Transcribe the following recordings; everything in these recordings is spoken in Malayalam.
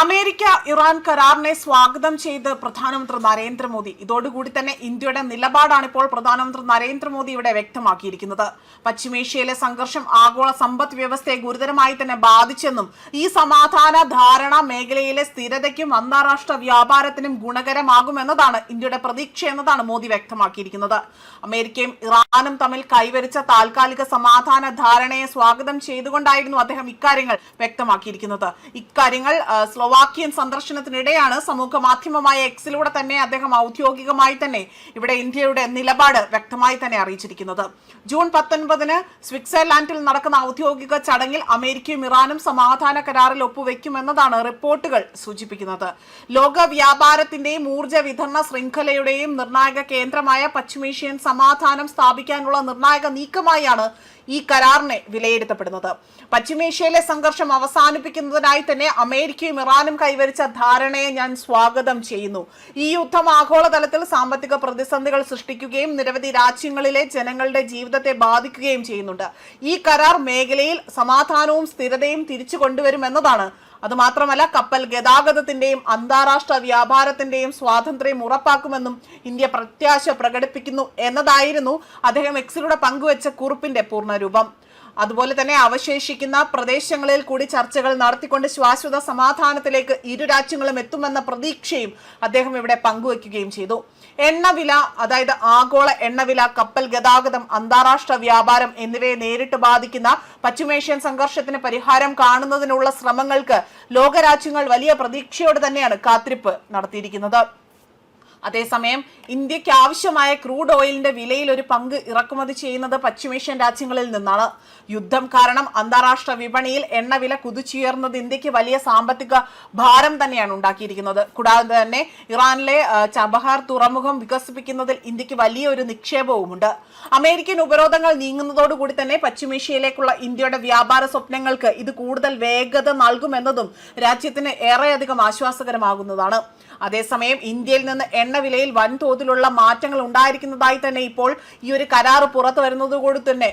അമേരിക്ക ഇറാൻ കരാറിനെ സ്വാഗതം ചെയ്ത് പ്രധാനമന്ത്രി നരേന്ദ്രമോദി. ഇതോടുകൂടി തന്നെ ഇന്ത്യയുടെ നിലപാടാണ് ഇപ്പോൾ പ്രധാനമന്ത്രി നരേന്ദ്രമോദി ഇവിടെ വ്യക്തമാക്കിയിരിക്കുന്നത്. പശ്ചിമേഷ്യയിലെ സംഘർഷം ആഗോള സമ്പദ് വ്യവസ്ഥയെ ഗുരുതരമായി തന്നെ ബാധിച്ചെന്നും ഈ സമാധാന ധാരണ മേഖലയിലെ സ്ഥിരതയ്ക്കും അന്താരാഷ്ട്ര വ്യാപാരത്തിനും ഗുണകരമാകുമെന്നതാണ് ഇന്ത്യയുടെ പ്രതീക്ഷ എന്നതാണ് മോദി വ്യക്തമാക്കിയിരിക്കുന്നത്. അമേരിക്കയും ഇറാനും തമ്മിൽ കൈവരിച്ച താൽക്കാലിക സമാധാന ധാരണയെ സ്വാഗതം ചെയ്തുകൊണ്ടായിരുന്നു അദ്ദേഹം ഇക്കാര്യങ്ങൾ വ്യക്തമാക്കിയിരിക്കുന്നത്. ഇക്കാര്യങ്ങൾ സ്ലോവാക്യൻ സന്ദർശനത്തിനിടെയാണ് സമൂഹ മാധ്യമമായ എക്സിലൂടെ തന്നെ അദ്ദേഹം ഔദ്യോഗികമായി തന്നെ ഇവിടെ ഇന്ത്യയുടെ നിലപാട് വ്യക്തമായി തന്നെ അറിയിച്ചിരിക്കുന്നത്. ജൂൺ 19 സ്വിറ്റ്സർലാൻഡിൽ നടക്കുന്ന ഔദ്യോഗിക ചടങ്ങിൽ അമേരിക്കയും ഇറാനും സമാധാന കരാറിൽ ഒപ്പുവെക്കുമെന്നതാണ് റിപ്പോർട്ടുകൾ സൂചിപ്പിക്കുന്നത്. ലോക വ്യാപാരത്തിന്റെയും ഊർജ്ജ വിതരണ ശൃംഖലയുടെയും നിർണായക കേന്ദ്രമായ പശ്ചിമേഷ്യൻ സമാധാനം സ്ഥാപിക്കാനുള്ള നിർണായക നീക്കമായാണ് ഈ കരാറിനെ വിലയിരുത്തപ്പെടുന്നത്. പശ്ചിമേഷ്യയിലെ സംഘർഷം അവസാനിപ്പിക്കുന്നതിനായി തന്നെ അമേരിക്കയും ഇറാനും കൈവരിച്ച ധാരണയെ ഞാൻ സ്വാഗതം ചെയ്യുന്നു. ഈ യുദ്ധം ആഗോളതലത്തിൽ സാമ്പത്തിക പ്രതിസന്ധികൾ സൃഷ്ടിക്കുകയും നിരവധി രാജ്യങ്ങളിലെ ജനങ്ങളുടെ ജീവിതത്തെ ബാധിക്കുകയും ചെയ്യുന്നുണ്ട്. ഈ കരാർ മേഖലയിൽ സമാധാനവും സ്ഥിരതയും തിരിച്ചു കൊണ്ടുവരുമെന്നതാണ്. അതുമാത്രമല്ല, കപ്പൽ ഗതാഗതത്തിന്റെയും അന്താരാഷ്ട്ര വ്യാപാരത്തിന്റെയും സ്വാതന്ത്ര്യം ഉറപ്പാക്കുമെന്നും ഇന്ത്യ പ്രത്യാശ പ്രകടിപ്പിക്കുന്നു എന്നതായിരുന്നു അദ്ദേഹം എക്സിലൂടെ പങ്കുവച്ച കുറിപ്പിന്റെ പൂർണ്ണരൂപം. അതുപോലെ തന്നെ അവശേഷിക്കുന്ന പ്രദേശങ്ങളിൽ കൂടി ചർച്ചകൾ നടത്തിക്കൊണ്ട് ശാശ്വത സമാധാനത്തിലേക്ക് ഇരു രാജ്യങ്ങളും എത്തുമെന്ന പ്രതീക്ഷയും അദ്ദേഹം ഇവിടെ പങ്കുവയ്ക്കുകയും ചെയ്തു. എണ്ണവില, അതായത് ആഗോള എണ്ണവില, കപ്പൽ ഗതാഗതം, അന്താരാഷ്ട്ര വ്യാപാരം എന്നിവയെ നേരിട്ട് ബാധിക്കുന്ന പശ്ചിമേഷ്യൻ സംഘർഷത്തിന് പരിഹാരം കാണുന്നതിനുള്ള ശ്രമങ്ങൾക്ക് ലോകരാജ്യങ്ങൾ വലിയ പ്രതീക്ഷയോടെ തന്നെയാണ് കാത്തിരിപ്പ് നടത്തിയിരിക്കുന്നത്. അതേസമയം ഇന്ത്യക്ക് ആവശ്യമായ ക്രൂഡ് ഓയിലിന്റെ വിലയിൽ ഒരു പങ്ക് ഇറക്കുമതി ചെയ്യുന്നത് പശ്ചിമേഷ്യൻ രാജ്യങ്ങളിൽ നിന്നാണ്. യുദ്ധം കാരണം അന്താരാഷ്ട്ര വിപണിയിൽ എണ്ണവില കുതിച്ചുയർന്നത് ഇന്ത്യക്ക് വലിയ സാമ്പത്തിക ഭാരം തന്നെയാണ് ഉണ്ടാക്കിയിരിക്കുന്നത്. കൂടാതെ തന്നെ ഇറാനിലെ ചബഹാർ തുറമുഖം വികസിപ്പിക്കുന്നതിൽ ഇന്ത്യക്ക് വലിയൊരു നിക്ഷേപവുമുണ്ട്. അമേരിക്കൻ ഉപരോധങ്ങൾ നീങ്ങുന്നതോടുകൂടി തന്നെ പശ്ചിമേഷ്യയിലേക്കുള്ള ഇന്ത്യയുടെ വ്യാപാര സ്വപ്നങ്ങൾക്ക് ഇത് കൂടുതൽ വേഗത നൽകുമെന്നതും രാജ്യത്തിന് ഏറെയധികം ആശ്വാസകരമാകുന്നതാണ്. അതേസമയം ഇന്ത്യയിൽ നിന്ന് എണ്ണവിലയിൽ വൻതോതിലുള്ള മാറ്റങ്ങൾ ഉണ്ടായിരിക്കുന്നതായി തന്നെ ഇപ്പോൾ ഈ ഒരു കരാർ പുറത്തു വരുന്നതോടുകൂടി തന്നെ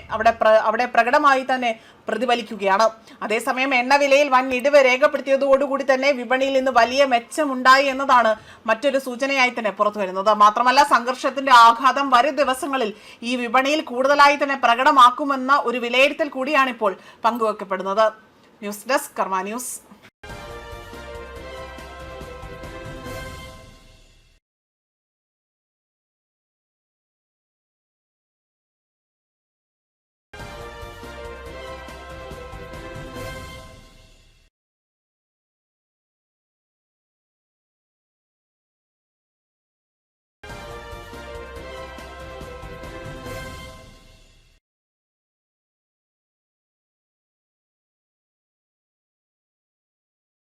അവിടെ പ്രകടമായി തന്നെ പ്രതിഫലിക്കുകയാണ്. അതേസമയം എണ്ണവിലയിൽ വൻ ഇടിവ് രേഖപ്പെടുത്തിയതോടുകൂടി തന്നെ വിപണിയിൽ നിന്ന് വലിയ മെച്ചമുണ്ടായി എന്നതാണ് മറ്റൊരു സൂചനയായി തന്നെ പുറത്തു വരുന്നത്. മാത്രമല്ല, സംഘർഷത്തിന്റെ ആഘാതം വരും ദിവസങ്ങളിൽ ഈ വിപണിയിൽ കൂടുതലായി തന്നെ പ്രകടമാക്കുമെന്ന ഒരു വിലയിരുത്തൽ കൂടിയാണ് ഇപ്പോൾ പങ്കുവെക്കപ്പെടുന്നത്. ന്യൂസ് ഡെസ്ക് കർമ്മ ന്യൂസ്.